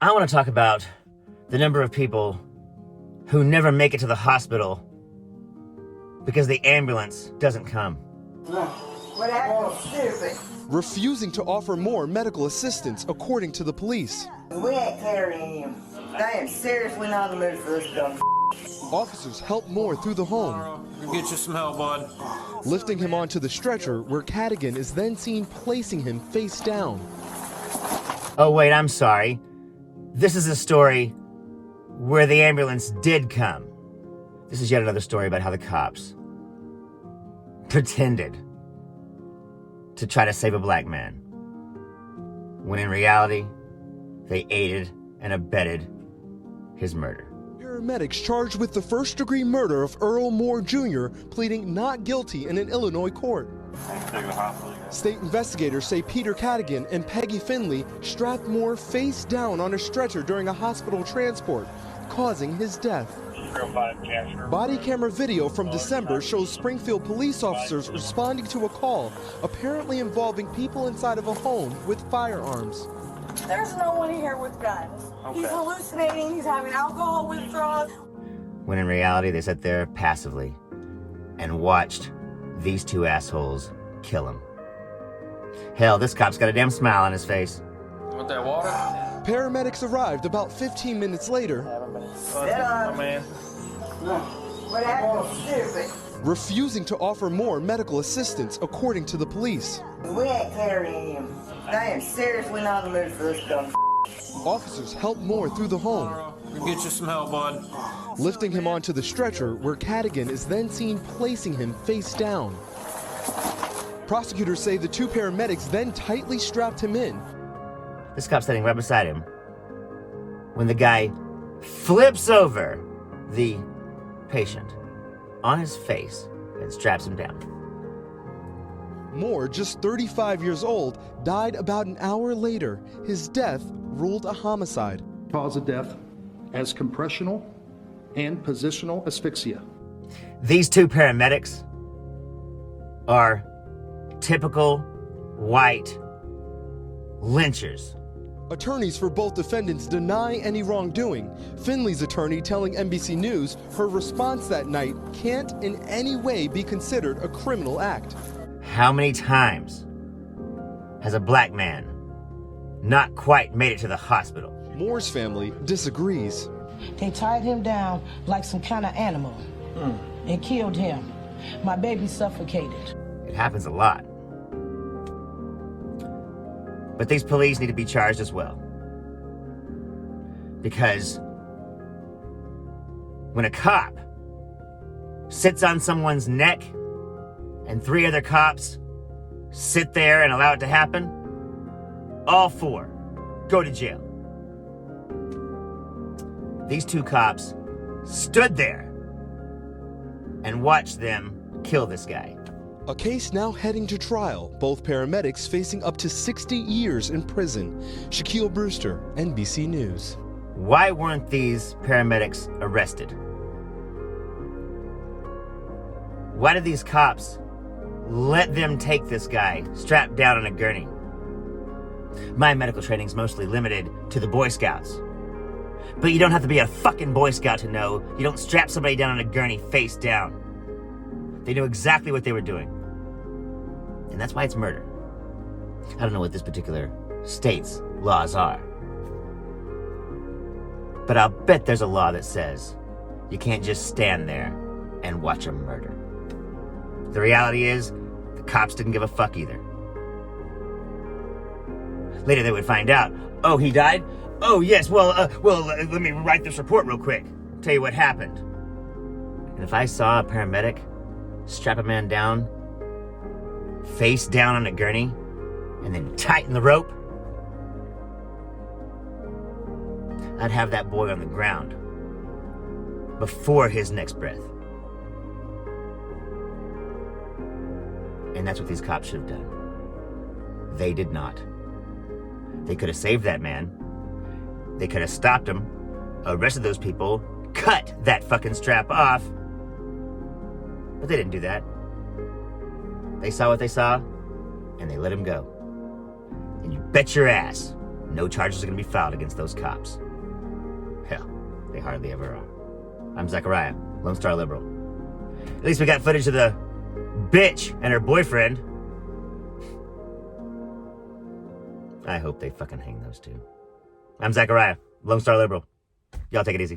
I want to talk about the number of people who never make it to the hospital because the ambulance doesn't come. What happened? Stupid. Refusing to offer more medical assistance, according to the police. We ain't carrying him. They am seriously not in the mood for this dumb. Officers help Moore through the home, We'll get you some help, bud. lifting him onto the stretcher, where Cadigan is then seen placing him face down. Oh wait, I'm sorry. This is a story where the ambulance did come. This is yet another story about how the cops pretended to try to save a black man, when in reality, they aided and abetted his murder. Paramedics charged with the first-degree murder of Earl Moore Jr. pleading not guilty in an Illinois court. State investigators say Peter Cadigan and Peggy Finley strapped Moore face down on a stretcher during a hospital transport, causing his death. Body camera video from December shows Springfield police officers responding to a call, apparently involving people inside of a home with firearms. There's no one here with guns. Okay. He's hallucinating, he's having alcohol withdrawals. When in reality, they sat there passively and watched these two assholes kill him. Hell, this cop's got a damn smile on his face. Want that water? Paramedics arrived about 15 minutes later, Man. What happened? Stupid. refusing to offer more medical assistance, according to the police. We ain't carrying him. They am seriously not in the mood for this dumb. Officers help Moore through the home, We'll get you some help, bud. lifting him onto the stretcher, where Cadigan is then seen placing him face down. Prosecutors say the two paramedics then tightly strapped him in. This cop's standing right beside him when the guy flips over the patient on his face and straps him down. Moore, just 35 years old, died about an hour later. His death ruled a homicide. Cause of death as compressional and positional asphyxia. These two paramedics are typical white lynchers. Attorneys for both defendants deny any wrongdoing. Finley's attorney telling NBC News her response that night can't in any way be considered a criminal act. How many times has a black man not quite made it to the hospital? Moore's family disagrees. They tied him down like some kind of animal and killed him. My baby suffocated. It happens a lot. But these police need to be charged as well. Because when a cop sits on someone's neck and three other cops sit there and allow it to happen, all four go to jail. These two cops stood there and watched them kill this guy. A case now heading to trial, both paramedics facing up to 60 years in prison. Shaquille Brewster, NBC News. Why weren't these paramedics arrested? Why did these cops let them take this guy strapped down on a gurney? My medical training's mostly limited to the Boy Scouts. But you don't have to be a fucking Boy Scout to know you don't strap somebody down on a gurney face down. They knew exactly what they were doing. And that's why it's murder. I don't know what this particular state's laws are. But I'll bet there's a law that says you can't just stand there and watch a murder. The reality is, the cops didn't give a fuck either. Later they would find out, oh, he died? Oh, yes, well, let me write this report real quick. Tell you what happened. And if I saw a paramedic strap a man down, face down on a gurney, and then tighten the rope, I'd have that boy on the ground before his next breath. And that's what these cops should have done. They did not. They could have saved that man. They could have stopped him, arrested those people, cut that fucking strap off. But they didn't do that. They saw what they saw, and they let him go. And you bet your ass no charges are going to be filed against those cops. Hell, they hardly ever are. I'm Zachariah, Lone Star Liberal. At least we got footage of the bitch and her boyfriend. I hope they fucking hang those two. I'm Zachariah, Lone Star Liberal. Y'all take it easy.